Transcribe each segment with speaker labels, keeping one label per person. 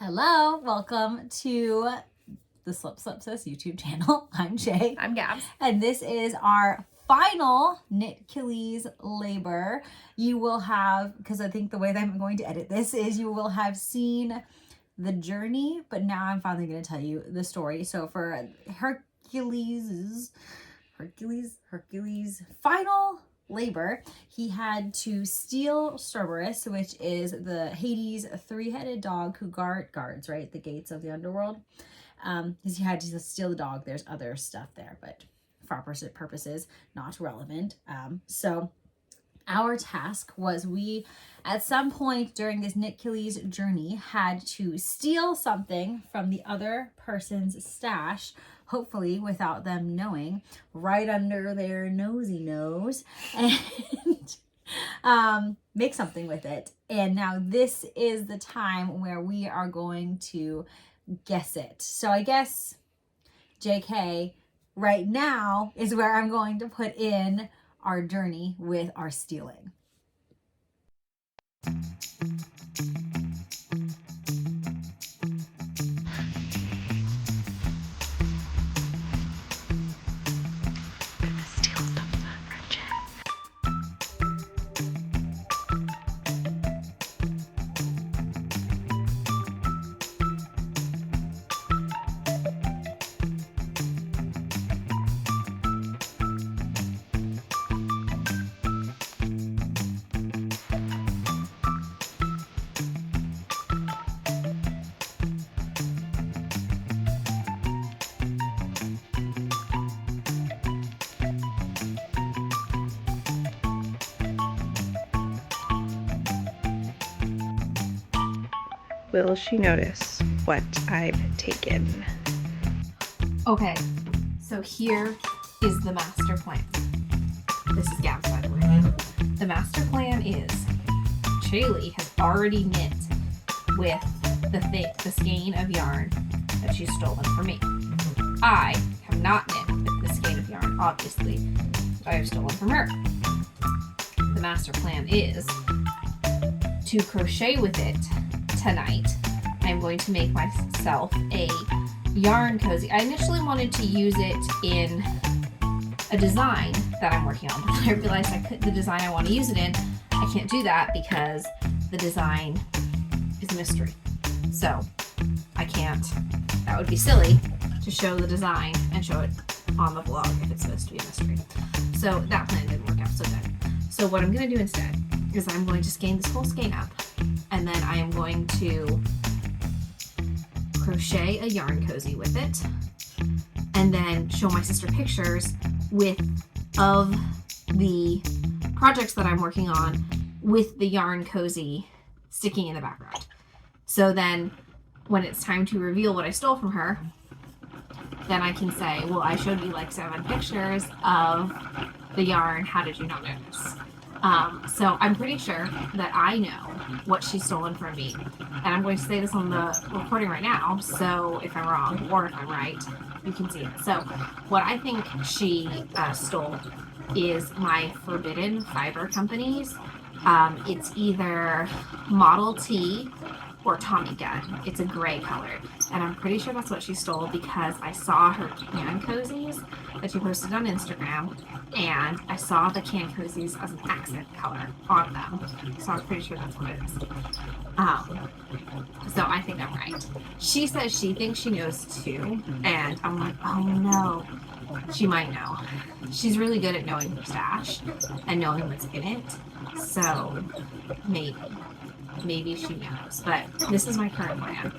Speaker 1: Hello, welcome to the Slip Slip Sis YouTube channel. I'm Jay.
Speaker 2: I'm Gabs.
Speaker 1: And this is our final Knitcules labor. You will have, because I think the way that I'm going to edit this is you will have seen the journey, but now I'm finally going to tell you the story. So for Hercules' final labor, he had to steal Cerberus, which is the Hades three-headed dog who guards, right, the gates of the underworld. Because he had to steal the dog. There's other stuff there, but for opposite purposes, not relevant. So our task was we, at some point during this Knitcules journey, had to steal something from the other person's stash, hopefully without them knowing, right under their nosy nose, and make something with it. And now this is the time where we are going to guess it. So I guess, JK, right now is where I'm going to put in our journey with our stealing.
Speaker 2: Will she notice what I've taken?
Speaker 3: Okay, so here is the master plan. This is Gabs, by the way. The master plan is Shaylee has already knit with the skein of yarn that she's stolen from me. I have not knit with the skein of yarn, obviously, that I have stolen from her. The master plan is to crochet with it tonight. I'm going to make myself a yarn cozy. I initially wanted to use it in a design that I'm working on, but I realized the design I want to use it in, I can't do that because the design is a mystery. So I can't, that would be silly to show the design and show it on the vlog if it's supposed to be a mystery. So that plan didn't work out so good. So what I'm going to do instead is I'm going to skein this whole skein up, and then I am going to crochet a yarn cozy with it, and then show my sister pictures of the projects that I'm working on with the yarn cozy sticking in the background. So then when it's time to reveal what I stole from her, then I can say, well, I showed you like 7 pictures of the yarn. How did you not notice? So I'm pretty sure that I know what she's stolen from me, and I'm going to say this on the recording right now, so if I'm wrong or if I'm right, you can see it. So what I think she stole is my Forbidden Fiber Company's. It's either Model T or Tommy Gun. It's a gray color, and I'm pretty sure that's what she stole because I saw her can cozies that she posted on Instagram, and I saw the can cozies as an accent color on them, so I'm pretty sure that's what it is. So I think I'm right. She says she thinks she knows too, and I'm like, oh no, she might know. She's really good at knowing her stash and knowing what's in it, so maybe she knows, but this is my current plan.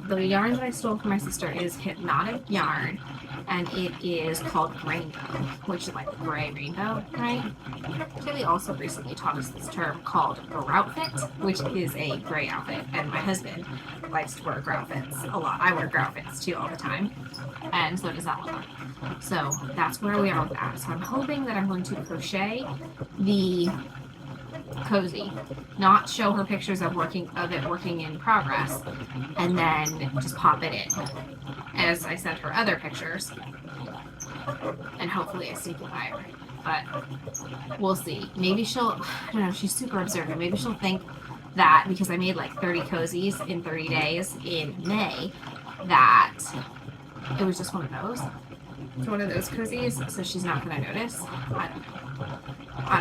Speaker 3: The yarn that I stole from my sister is Hypnotic yarn, and it is called Rainbow, which is like the gray rainbow, right? Kaylee also recently taught us this term called groutfit, which is a gray outfit, and my husband likes to wear groutfits a lot. I wear groutfits too all the time, and so does Ella. So that's where we are with that. So I'm hoping that I'm going to crochet the cozy, not show her pictures of it working in progress, and then just pop it in as I send her other pictures, and hopefully I sneak it by her. But we'll see. Maybe she'll, I don't know, she's super observant. Maybe she'll think that because I made like 30 cozies in 30 days in May, that it was just one of those. It's one of those cozies, so she's not going to notice. I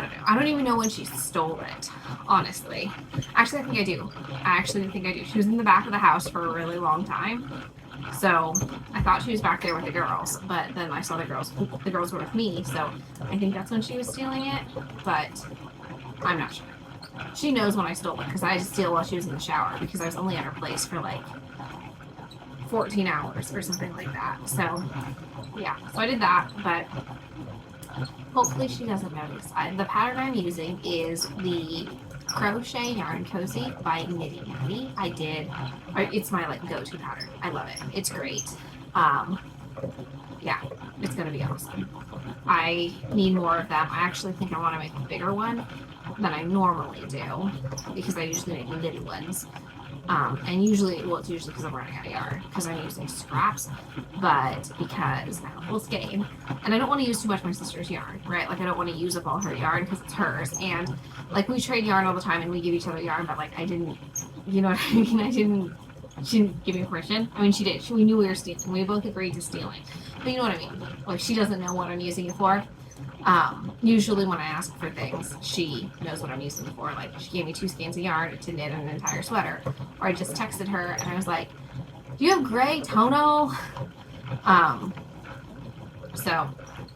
Speaker 3: don't know. I don't even know when she stole it, honestly. Actually, I think I do. She was in the back of the house for a really long time. So I thought she was back there with the girls, but then I saw the girls were with me, so I think that's when she was stealing it, but I'm not sure. She knows when I stole it because I had to steal while she was in the shower because I was only at her place for like 14 hours or something like that. So yeah, so I did that, but hopefully she doesn't notice. The pattern I'm using is the Crochet Yarn Cozy by Knitty Natty. It's my like go-to pattern. I love it. It's great. Yeah, it's gonna be awesome. I need more of them. I actually think I want to make a bigger one than I normally do because I usually make knitted ones. And usually, it's usually because I'm running out of yarn because I'm using scraps, but because I have a whole skein and I don't want to use too much of my sister's yarn, right? Like I don't want to use up all her yarn because it's hers, and like we trade yarn all the time and we give each other yarn, but like I didn't, you know what I mean? She didn't give me permission. I mean, she did. We knew we were stealing. We both agreed to stealing, but you know what I mean? Like she doesn't know what I'm using it for. Usually when I ask for things, she knows what I'm using it for. Like she gave me 2 skeins of yarn to knit an entire sweater. Or I just texted her and I was like, do you have gray tono? So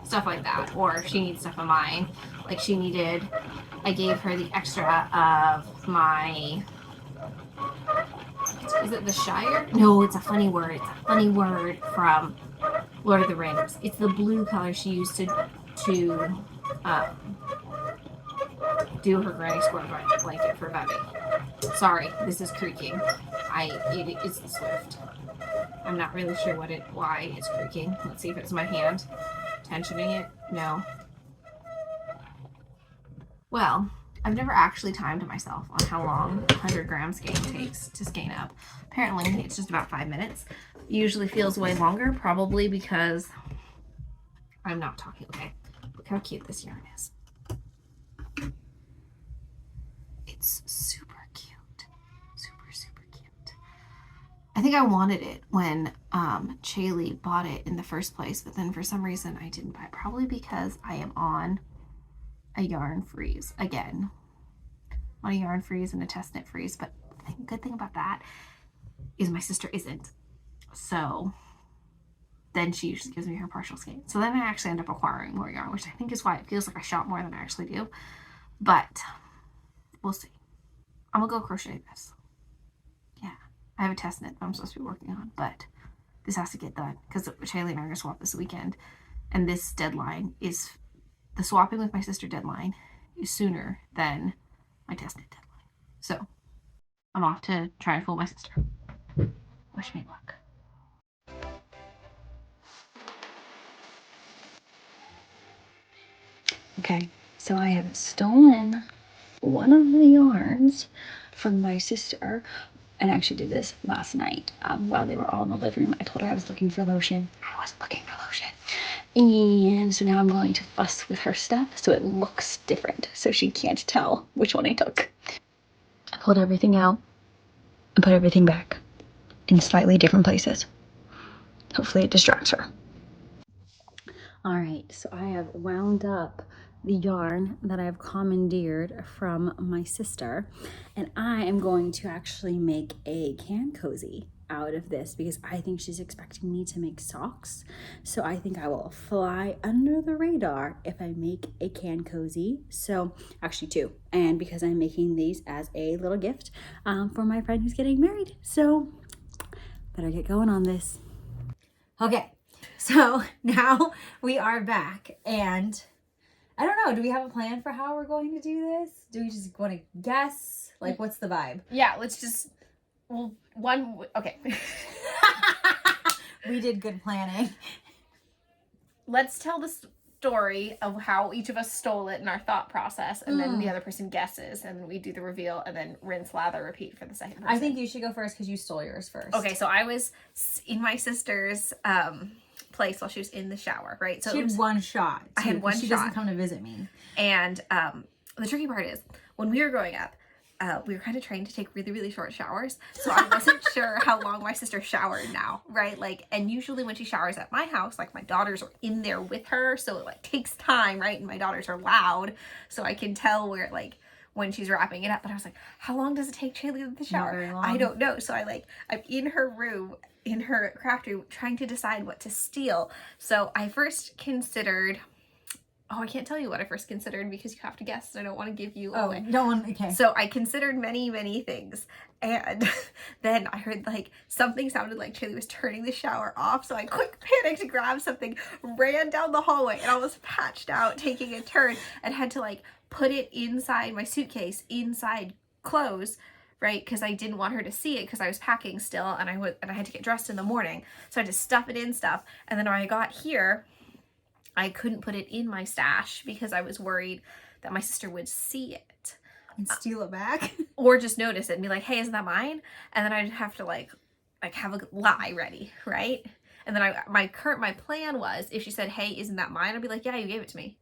Speaker 3: stuff like that. Or if she needs stuff of mine, like I gave her the extra of my, is it the Shire? No, it's a funny word. It's a funny word from Lord of the Rings. It's the blue color she used to do her granny square blanket for Bubby. Sorry, this is creaking. It's the Swift. I'm not really sure why it's creaking. Let's see if it's my hand tensioning it. No. Well, I've never actually timed myself on how long 100 gram skein takes to skein up. Apparently, it's just about 5 minutes. It usually feels way longer, probably because I'm not talking. Okay. Look how cute this yarn is. It's super cute. Super, super cute. I think I wanted it when Chaylee bought it in the first place, but then for some reason I didn't buy it. Probably because I am on a yarn freeze again. On a yarn freeze and a test knit freeze, but the good thing about that is my sister isn't. So then she usually gives me her partial skein. So then I actually end up acquiring more yarn, which I think is why it feels like I shop more than I actually do. But we'll see. I'm gonna go crochet this. Yeah, I have a test knit that I'm supposed to be working on, but this has to get done because Shaylee and I are gonna swap this weekend, and this deadline is the swapping with my sister deadline is sooner than my test knit deadline. So I'm off to try and fool my sister. Wish me luck.
Speaker 1: Okay, so I have stolen one of the yarns from my sister, and I actually did this last night while they were all in the living room. I told her I was looking for lotion. I wasn't looking for lotion. And so now I'm going to fuss with her stuff so it looks different, so she can't tell which one I took. I pulled everything out and put everything back in slightly different places. Hopefully it distracts her. All right, so I have wound up the yarn that I've commandeered from my sister, and I am going to actually make a can cozy out of this because I think she's expecting me to make socks. So I think I will fly under the radar if I make a can cozy. So actually 2, and because I'm making these as a little gift for my friend who's getting married. So better get going on this. Okay. So now we are back, and I don't know, do we have a plan for how we're going to do this? Do we just want to guess? Like, what's the vibe?
Speaker 3: Yeah, let's just, okay.
Speaker 1: We did good planning.
Speaker 3: Let's tell the story of how each of us stole it in our thought process, and then the other person guesses, and we do the reveal, and then rinse, lather, repeat for the second person.
Speaker 1: I think you should go first because you stole yours first.
Speaker 3: Okay, so I was in my sister's place while she was in the shower, right? So
Speaker 1: she had one shot.
Speaker 3: I had one
Speaker 1: shot. She doesn't come to visit me.
Speaker 3: And the tricky part is, when we were growing up, we were kind of trained to take really, really short showers. So I wasn't sure how long my sister showered now, right? Like, and usually when she showers at my house, like my daughters are in there with her. So it like takes time, right? And my daughters are loud. So I can tell where like when she's wrapping it up. But I was like, how long does it take Shaylee in the shower?
Speaker 1: Not very long.
Speaker 3: I don't know. So I'm in her room, in her craft room, trying to decide what to steal. So I first considered, I can't tell you what I first considered because you have to guess. And I don't want to give you away.
Speaker 1: Okay.
Speaker 3: So I considered many, many things. And then I heard like something sounded like Shaylee was turning the shower off. So I quick panicked, grabbed something, ran down the hallway, and almost patched out taking a turn, and had to like put it inside my suitcase, inside clothes, right? Because I didn't want her to see it because I was packing still, and I had to get dressed in the morning. So I had to stuff it in stuff. And then when I got here, I couldn't put it in my stash because I was worried that my sister would see it.
Speaker 1: And steal it back.
Speaker 3: Or just notice it and be like, hey, isn't that mine? And then I'd have to like have a lie ready, right? And then my plan was, if she said, hey, isn't that mine? I'd be like, yeah, you gave it to me.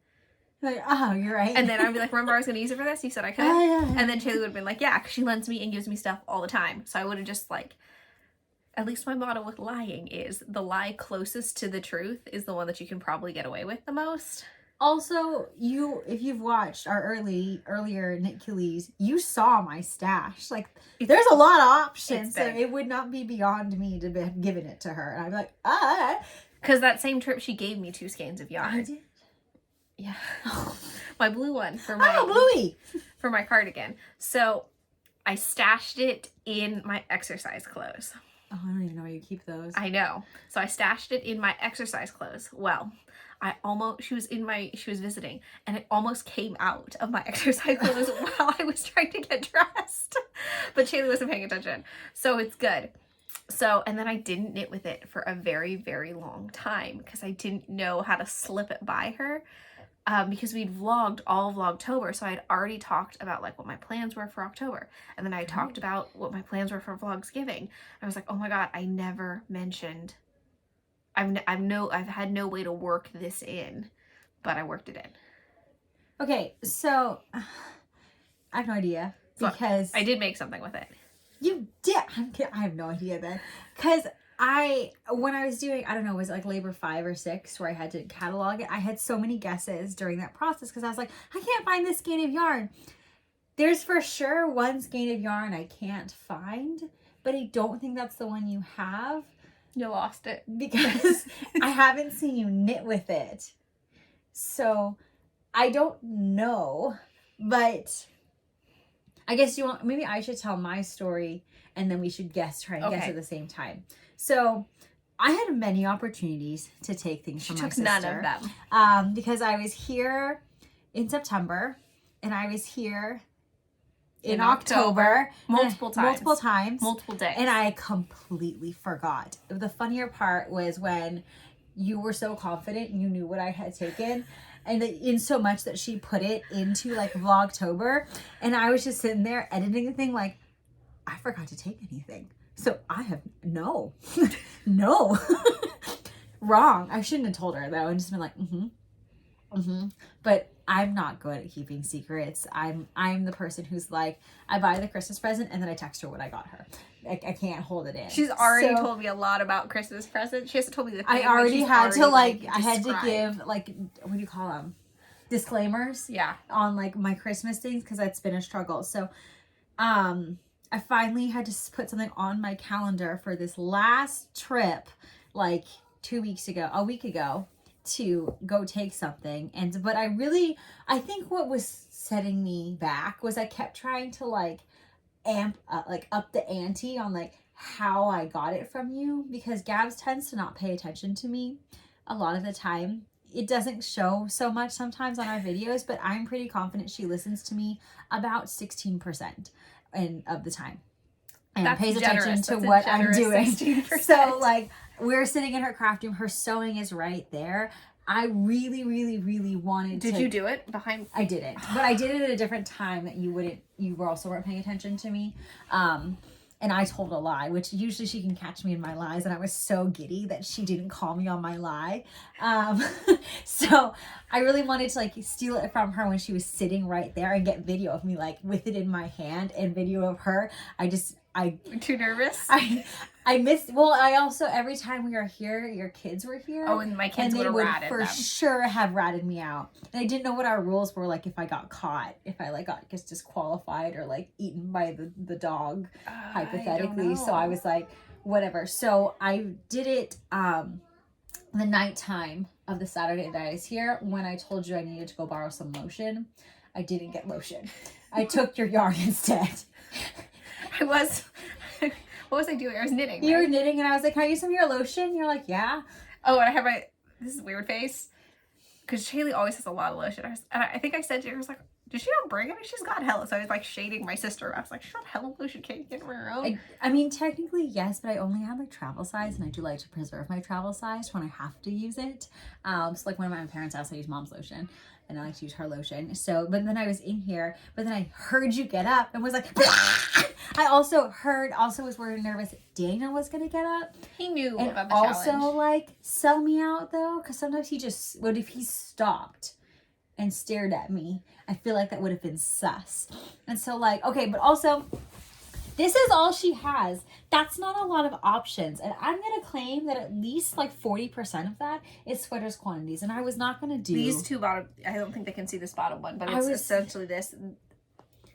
Speaker 1: Like, oh, you're right.
Speaker 3: And then I'd be like, remember I was going to use it for this? You said I could?
Speaker 1: Yeah.
Speaker 3: And then Shaylee would have been like, yeah, because she lends me and gives me stuff all the time. So I would have just like, at least my motto with lying is the lie closest to the truth is the one that you can probably get away with the most.
Speaker 1: Also, if you've watched our earlier Knitcules, you saw my stash. Like, there's a lot of options, so it would not be beyond me to be giving it to her. And I'd be like,
Speaker 3: Because that same trip, she gave me 2 skeins of yarn.
Speaker 1: I did?
Speaker 3: Yeah. My blue one for my
Speaker 1: Bluey!
Speaker 3: For my cardigan. So I stashed it in my exercise clothes.
Speaker 1: Oh, I don't even know where you keep those.
Speaker 3: I know. So I stashed it in my exercise clothes. Well, she was visiting, and it almost came out of my exercise clothes while I was trying to get dressed. But Shaylee wasn't paying attention. So it's good. So, and then I didn't knit with it for a very, very long time because I didn't know how to slip it by her. Because we'd vlogged all of Vlogtober, so I had already talked about like what my plans were for October, and then I talked about what my plans were for Vlogsgiving. I was like, oh my god, I never mentioned. I've had no way to work this in, but I worked it in.
Speaker 1: Okay, so I have no idea because
Speaker 3: I did make something with it.
Speaker 1: You did. I have no idea then, because when I was doing, I don't know, was it like labor 5 or 6 where I had to catalog it? I had so many guesses during that process because I was like, I can't find this skein of yarn. There's for sure one skein of yarn I can't find, but I don't think that's the one you have.
Speaker 3: You lost it.
Speaker 1: Because I haven't seen you knit with it. So I don't know, but I guess maybe I should tell my story and then we should try and guess at the same time. So I had many opportunities to take things from my sister.
Speaker 3: None of them.
Speaker 1: Because I was here in September and I was here in October.
Speaker 3: Multiple times.
Speaker 1: Multiple days. And I completely forgot. The funnier part was when you were so confident you knew what I had taken. And in so much that she put it into like Vlogtober. And I was just sitting there editing the thing like, I forgot to take anything. So I have no. Wrong. I shouldn't have told her though and just been like, But I'm not good at keeping secrets. I'm the person who's like, I buy the Christmas present and then I text her what I got her. I can't hold it in.
Speaker 3: She's already told me a lot about Christmas presents. She hasn't told me the thing.
Speaker 1: I already had to I had to give like, what do you call them? Disclaimers.
Speaker 3: Yeah.
Speaker 1: On like my Christmas things because it's been a struggle. So, I finally had to put something on my calendar for this last trip, like a week ago, to go take something. But I think what was setting me back was I kept trying to like up the ante on like how I got it from you, because Gabs tends to not pay attention to me a lot of the time. It doesn't show so much sometimes on our videos, but I'm pretty confident she listens to me about 16% of the time and pays attention to what I'm doing. 16%. So like we're sitting in her craft room, her sewing is right there. I really, really, really wanted to.
Speaker 3: Did you do it behind?
Speaker 1: I didn't, but I did it at a different time that you weren't paying attention to me. And I told a lie, which usually she can catch me in my lies. And I was so giddy that she didn't call me on my lie. So I really wanted to like steal it from her when she was sitting right there and get video of me like with it in my hand and video of her.
Speaker 3: Too nervous?
Speaker 1: I missed. Well, I also every time we were here, your kids were here.
Speaker 3: Oh, and my kids
Speaker 1: would have
Speaker 3: ratted
Speaker 1: for
Speaker 3: them.
Speaker 1: sure have ratted me out. And I didn't know what our rules were like if I got caught, if I like got just disqualified or like eaten by the dog, hypothetically. So I was like, whatever. So I did it the nighttime of the Saturday that I was here when I told you I needed to go borrow some lotion. I didn't get lotion. I took your yarn instead.
Speaker 3: What was I doing? I was knitting.
Speaker 1: You were knitting, and I was like, "Can I use some of your lotion?" You're like, "Yeah."
Speaker 3: Oh, and I have this is a weird face because Shaylee always has a lot of lotion. I think I said to her, I was like, "Does she not bring any? She's got hella." So I was like shading my sister. I was like, "She's got hella lotion. Can't you get her own?"
Speaker 1: I mean, technically yes, but I only have like travel size, and I do like to preserve my travel size when I have to use it. So like when I'm at my parents' house, I use mom's lotion. And I like to use her lotion. So, but then I was in here, but then I heard you get up and was like, blah! I also was worried nervous Daniel was going to get up.
Speaker 3: He knew
Speaker 1: and
Speaker 3: about the
Speaker 1: also
Speaker 3: challenge.
Speaker 1: like sell me out though. Cause sometimes what if he stopped and stared at me? I feel like that would have been sus. And so like, okay, but also this is all she has. That's not a lot of options. And I'm going to claim that at least like 40% of that is sweaters quantities. And I was not going to do...
Speaker 3: These two bottom... I don't think they can see this bottom one, but it's essentially this.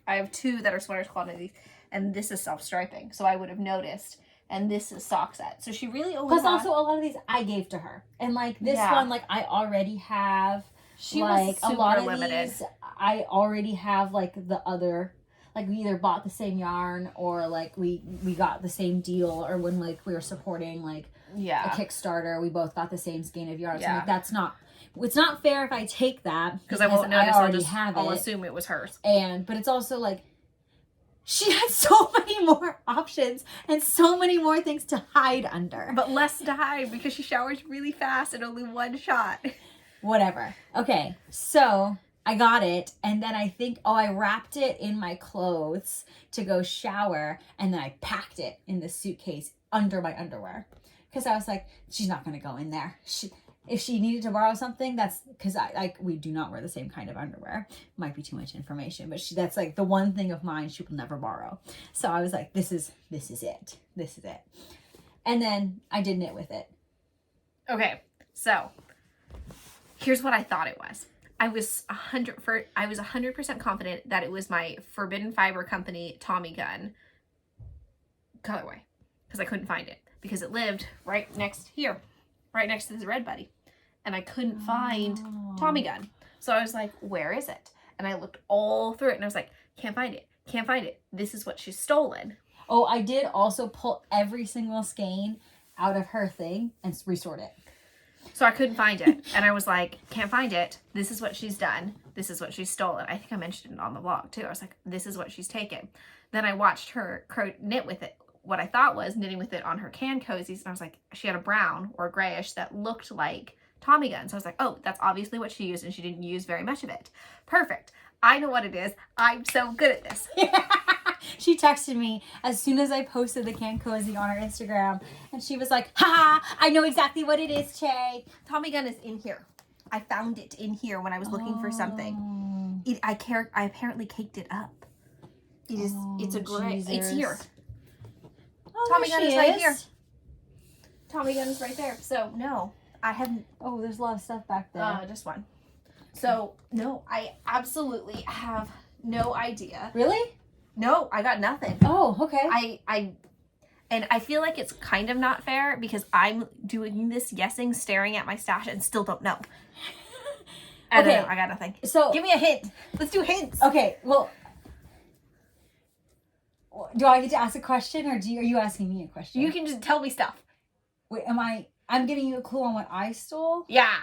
Speaker 3: I have two that are sweaters quantities, and this is self-striping. So I would have noticed. And this is sock set. So she really only
Speaker 1: Plus also a lot of these I gave to her. And like this one, like I already have...
Speaker 3: She
Speaker 1: like
Speaker 3: was super
Speaker 1: a lot of
Speaker 3: limited.
Speaker 1: these, I already have like the other... Like we either bought the same yarn or like we got the same deal, or when like we were supporting like a Kickstarter, we both got the same skein of yarn. So like that's not, it's not fair if I take that
Speaker 3: because I won't notice. I'll
Speaker 1: it.
Speaker 3: assume it was hers.
Speaker 1: But it's also like she had so many more options and so many more things to hide under.
Speaker 3: But less to hide because she showers really fast and only one shot.
Speaker 1: Whatever. Okay, so I got it, and then I think, I wrapped it in my clothes to go shower, and then I packed it in the suitcase under my underwear. Because I was like, she's not going to go in there. If she needed to borrow something, that's because we do not wear the same kind of underwear. Might be too much information, but that's like the one thing of mine she will never borrow. So I was like, this is it. This is it. And then I did knit with it.
Speaker 3: Okay, so here's what I thought it was. I was 100% confident that it was my Forbidden Fiber Company Tommy gun colorway because I couldn't find it because it lived right next to this red buddy, and I couldn't find Tommy gun. So I was like, where is it? And I looked all through it, and I was like, can't find it. This is what she's stolen.
Speaker 1: Oh, I did also pull every single skein out of her thing and resort it.
Speaker 3: So I couldn't find it. And I was like, can't find it. This is what she's done. This is what she's stolen. I think I mentioned it on the vlog too. I was like, this is what she's taken. Then I watched her knit with it. What I thought was knitting with it on her can cozies. And I was like, she had a brown or grayish that looked like Tommy gun. So I was like, oh, that's obviously what she used, and she didn't use very much of it. Perfect. I know what it is. I'm so good at this.
Speaker 1: She texted me as soon as I posted the can cozy on her Instagram, and she was like, "Ha! I know exactly what it is, Che.
Speaker 3: Tommy gun is in here. I found it in here when I was looking for something. I apparently caked it up. It is. It's a gray.
Speaker 1: Jesus.
Speaker 3: It's here.
Speaker 1: Oh,
Speaker 3: Tommy gun is right here. Tommy gun is right there. So no, I haven't.
Speaker 1: Oh, there's a lot of stuff back there.
Speaker 3: Just one. So no, I absolutely have no idea.
Speaker 1: Really?
Speaker 3: No, I got nothing.
Speaker 1: Oh, okay.
Speaker 3: And I feel like it's kind of not fair because I'm doing this guessing, staring at my stash, and still don't know. I don't know. I got nothing.
Speaker 1: So
Speaker 3: give me a hint. Let's do hints.
Speaker 1: Okay. Well, do I get to ask a question, or are you asking me a question?
Speaker 3: You can just tell me stuff.
Speaker 1: Wait, I'm giving you a clue on what I stole?
Speaker 3: Yeah.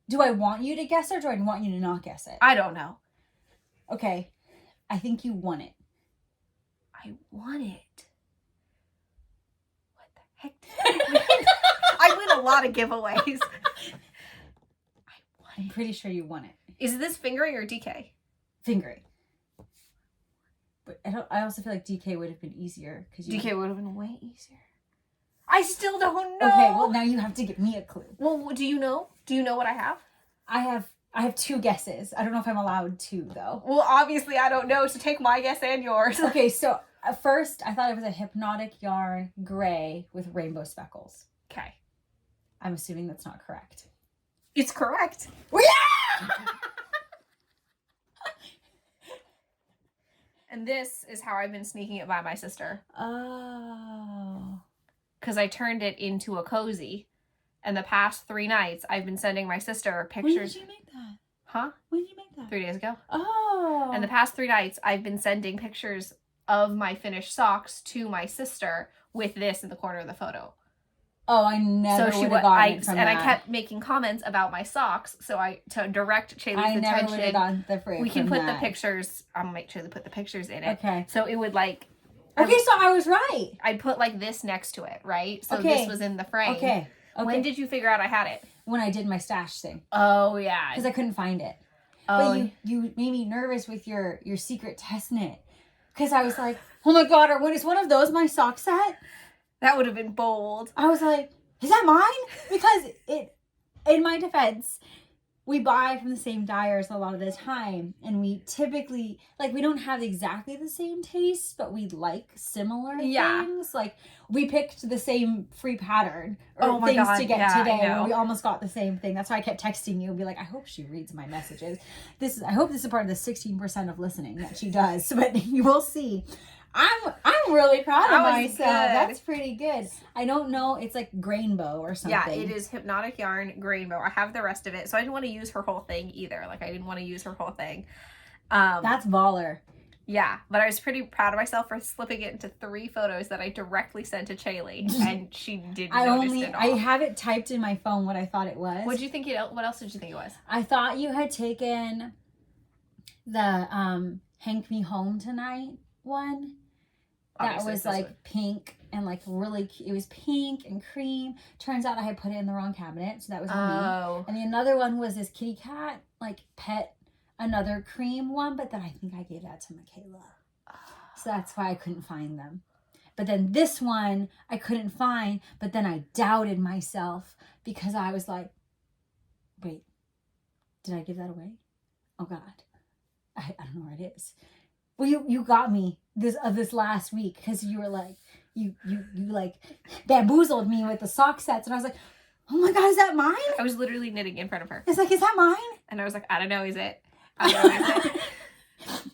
Speaker 1: Do I want you to guess it, or do I want you to not guess it?
Speaker 3: I don't know.
Speaker 1: Okay. I think you won it.
Speaker 3: I won it. What the heck did I win? I win a lot of giveaways.
Speaker 1: I'm pretty sure you won it.
Speaker 3: Is this fingering or DK?
Speaker 1: Fingering. But I also feel like DK would have been easier because
Speaker 3: DK would have been way easier. I still don't know.
Speaker 1: Okay, well now you have to give me a clue.
Speaker 3: Well, do you know? Do you know what I have?
Speaker 1: I have 2 guesses. I don't know if I'm allowed 2 though.
Speaker 3: Well, obviously I don't know, so take my guess and yours.
Speaker 1: Okay, so at first I thought it was a hypnotic yarn gray with rainbow speckles.
Speaker 3: Okay.
Speaker 1: I'm assuming that's not correct.
Speaker 3: It's correct.
Speaker 1: Yeah!
Speaker 3: And this is how I've been sneaking it by my sister.
Speaker 1: Oh.
Speaker 3: Because I turned it into a cozy. And the past 3 nights, I've been sending my sister pictures.
Speaker 1: When did you make that?
Speaker 3: Huh?
Speaker 1: When did you make that?
Speaker 3: 3 days ago.
Speaker 1: Oh.
Speaker 3: And the past 3 nights, I've been sending pictures of my finished socks to my sister with this in the corner of the photo.
Speaker 1: Oh, I never would have gotten it from
Speaker 3: and
Speaker 1: that.
Speaker 3: I kept making comments about my socks, so to direct Shaylee's
Speaker 1: I never would have
Speaker 3: attention.
Speaker 1: gotten the fruit.
Speaker 3: We can
Speaker 1: from
Speaker 3: put
Speaker 1: that.
Speaker 3: the pictures. I'm gonna make sure to put the pictures in it.
Speaker 1: Okay.
Speaker 3: So it would like.
Speaker 1: Okay, so I was right.
Speaker 3: I'd put like this next to it, right? So
Speaker 1: Okay.
Speaker 3: this was in the frame.
Speaker 1: Okay.
Speaker 3: When did you figure out I had it?
Speaker 1: When I did my stash thing,
Speaker 3: Oh yeah.
Speaker 1: because I couldn't find it.
Speaker 3: Oh.
Speaker 1: But you made me nervous with your secret test knit, because I was like, oh my god, is one of those my sock set?
Speaker 3: That would have been bold.
Speaker 1: I was like, is that mine? Because in my defense, we buy from the same dyers a lot of the time, and we typically, like, we don't have exactly the same taste, but we like similar things. Like, we picked the same free pattern or things to get today, where we almost got the same thing. That's why I kept texting you and be like, I hope she reads my messages. I hope this is part of the 16% of listening that she does, but you will see. I'm really proud of myself.
Speaker 3: Good.
Speaker 1: That's pretty good. I don't know. It's like Grainbow or something.
Speaker 3: Yeah, it is Hypnotic Yarn Grainbow. I have the rest of it, so I didn't want to use her whole thing either. Like, I didn't want to use her whole thing.
Speaker 1: That's baller.
Speaker 3: Yeah, but I was pretty proud of myself for slipping it into 3 photos that I directly sent to Shaylee, and she didn't notice it all.
Speaker 1: I have it typed in my phone what I thought it was.
Speaker 3: What else did you think it was?
Speaker 1: I thought you had taken the Hank Me Home Tonight one. That
Speaker 3: Obviously,
Speaker 1: was like pink and like really, it was pink and cream. Turns out I had put it in the wrong cabinet, so that was me. And the another one was this kitty cat, like pet, another cream one, but then I think I gave that to Michaela. So that's why I couldn't find them. But then this one I couldn't find, but then I doubted myself because I was like, wait, did I give that away? Oh God, I don't know where it is. Well, you got me this last week because you were like, you like bamboozled me with the sock sets, and I was like, oh my God, is that mine?
Speaker 3: I was literally knitting in front of her.
Speaker 1: It's like, is that mine?
Speaker 3: And I was like, I don't know, is it? I don't know, is it?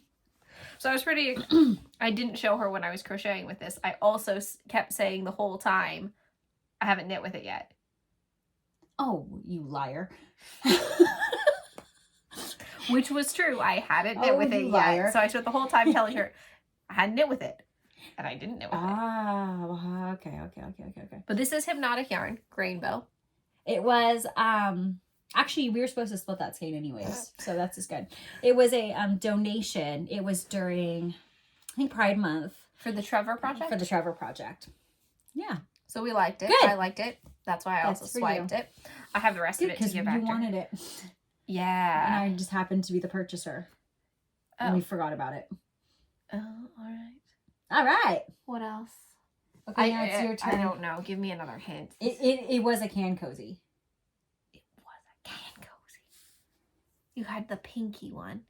Speaker 3: So I was pretty, I didn't show her when I was crocheting with this. I also kept saying the whole time, I haven't knit with it yet.
Speaker 1: Oh, you liar.
Speaker 3: Which was true. I hadn't knit with it
Speaker 1: liar.
Speaker 3: yet. So I spent the whole time telling her I hadn't knit with it. And I didn't knit with it.
Speaker 1: Ah, okay.
Speaker 3: But this is Hypnotic Yarn, Grainbow.
Speaker 1: It was, actually, we were supposed to split that skein anyways. So that's just good. It was a donation. It was during, I think, Pride Month.
Speaker 3: For the Trevor project?
Speaker 1: For the Trevor project. Yeah.
Speaker 3: So we liked it.
Speaker 1: Good.
Speaker 3: I liked it. That's why I also swiped it. I have the rest of it to give back to her.
Speaker 1: Because you wanted it.
Speaker 3: Yeah.
Speaker 1: And I just happened to be the purchaser.
Speaker 3: Oh.
Speaker 1: And we forgot about it.
Speaker 3: Oh, all right.
Speaker 1: All right.
Speaker 3: What else?
Speaker 1: Okay, now it's your turn.
Speaker 3: I don't know. Give me another hint.
Speaker 1: It was a can cozy.
Speaker 3: It was a can cozy. You had the pinky one.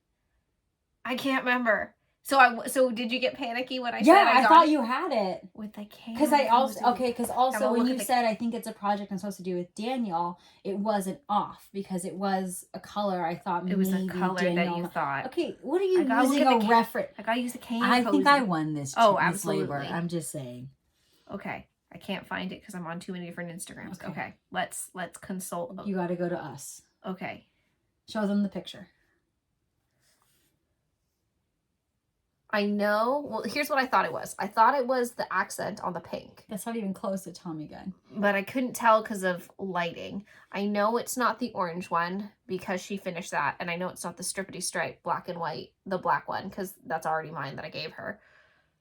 Speaker 3: I can't remember. So did you get panicky when I said
Speaker 1: I thought you had it.
Speaker 3: With the can
Speaker 1: Because also when you said I think it's a project I'm supposed to do with Daniel, it wasn't off because it was a color I thought
Speaker 3: it was
Speaker 1: maybe
Speaker 3: a color
Speaker 1: Daniel...
Speaker 3: that you thought.
Speaker 1: Okay, what are you using a reference?
Speaker 3: I gotta use a can.
Speaker 1: I think I won this.
Speaker 3: Absolutely.
Speaker 1: Labor. I'm just saying.
Speaker 3: Okay, I can't find it because I'm on too many different Instagrams. Okay, let's consult.
Speaker 1: You got to go to us.
Speaker 3: Okay,
Speaker 1: show them the picture.
Speaker 3: I know. Well, here's what I thought it was. I thought it was the accent on the pink.
Speaker 1: That's not even close to Tommy Gun.
Speaker 3: But I couldn't tell because of lighting. I know it's not the orange one because she finished that. And I know it's not the strippity stripe black and white, the black one, because that's already mine that I gave her.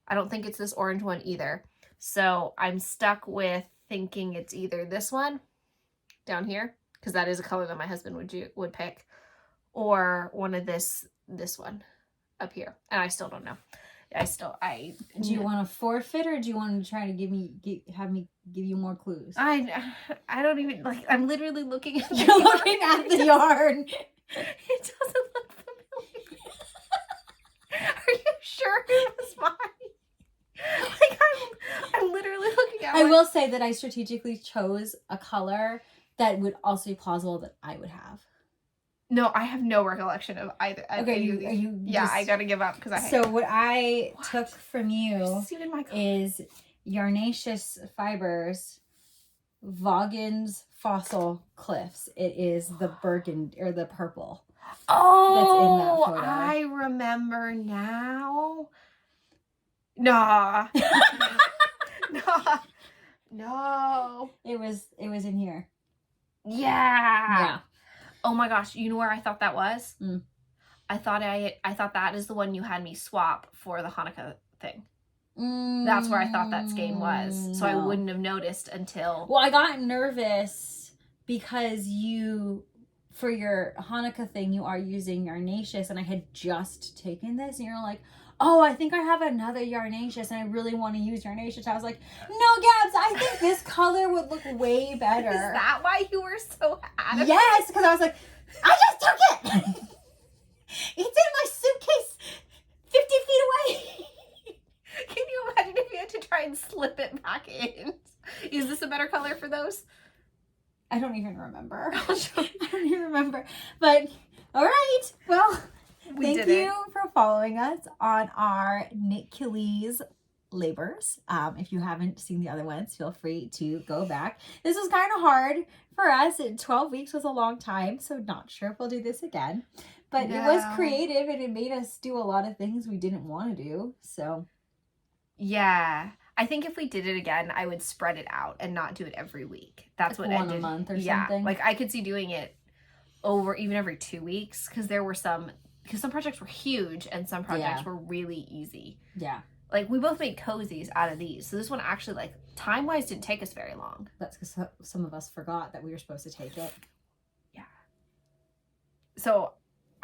Speaker 3: I don't think it's this orange one either. So I'm stuck with thinking it's either this one down here, because that is a color that my husband would pick, or one of this one up here, and I still don't know.
Speaker 1: Do you want to forfeit, or do you want to try to have me give you more clues?
Speaker 3: I don't even, like, I'm literally looking at the
Speaker 1: You're
Speaker 3: yarn.
Speaker 1: looking at the yarn.
Speaker 3: It doesn't look familiar. Are you sure it was mine? Like, I'm literally looking at
Speaker 1: I will say that I strategically chose a color that would also be plausible that I would have.
Speaker 3: No, I have no recollection of either.
Speaker 1: Okay,
Speaker 3: I gotta give up because
Speaker 1: So what I took from you
Speaker 3: It's even my color.
Speaker 1: is Yarnaceous Fibers, Vaughan's Fossil Cliffs. It is the burgundy or the purple.
Speaker 3: Oh,
Speaker 1: photo.
Speaker 3: I remember now. Nah. Nah. No.
Speaker 1: It was in here.
Speaker 3: Yeah. Oh my gosh, you know where I thought that was?
Speaker 1: Mm.
Speaker 3: I thought that is the one you had me swap for the Hanukkah thing. That's where I thought that skein was. So I wouldn't have noticed until...
Speaker 1: Well, I got nervous because for your Hanukkah thing, you are using Yarnaceous, and I had just taken this, and you're like, oh, I think I have another Yarnaceous, and I really want to use Yarnaceous. I was like, no, Gabs, I think this color would look way better.
Speaker 3: Is that why you were so adamant?
Speaker 1: Yes, because I was like, I just took it. It's in my suitcase 50 feet away.
Speaker 3: Can you imagine if you had to try and slip it back in? Is this a better color for those?
Speaker 1: I don't even remember. I don't even remember. But, all right. Well, thank you for following us on our Knitcules labors. If you haven't seen the other ones, feel free to go back. This was kind of hard for us. 12 weeks was a long time, so not sure if we'll do this again. But it was creative, and it made us do a lot of things we didn't want to do. So,
Speaker 3: yeah. I think if we did it again, I would spread it out and not do it every week. That's
Speaker 1: like
Speaker 3: what
Speaker 1: one
Speaker 3: I did.
Speaker 1: a month or
Speaker 3: yeah,
Speaker 1: something.
Speaker 3: like I could see doing it over even every 2 weeks because some projects were huge and some projects were really easy.
Speaker 1: Yeah.
Speaker 3: Like we both made cozies out of these. So this one actually, like, time-wise didn't take us very long.
Speaker 1: That's because some of us forgot that we were supposed to take it.
Speaker 3: Yeah. So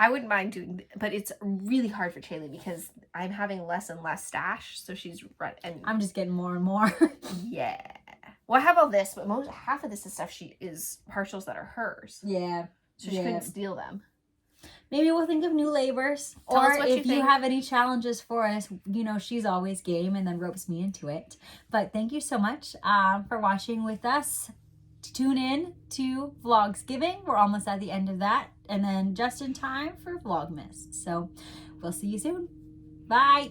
Speaker 3: I wouldn't mind doing, but it's really hard for Chaley because I'm having less and less stash. So she's and
Speaker 1: I'm just getting more and more.
Speaker 3: Yeah. Well, I have all this, but half of this is stuff is partials that are hers.
Speaker 1: Yeah.
Speaker 3: So she couldn't steal them.
Speaker 1: Maybe we'll think of new labors.
Speaker 3: Tell
Speaker 1: or
Speaker 3: us what
Speaker 1: if
Speaker 3: you
Speaker 1: you
Speaker 3: think.
Speaker 1: have any challenges for us, she's always game and then ropes me into it. But thank you so much for watching with us. Tune in to Vlogsgiving. We're almost at the end of that. And then just in time for Vlogmas. So we'll see you soon. Bye.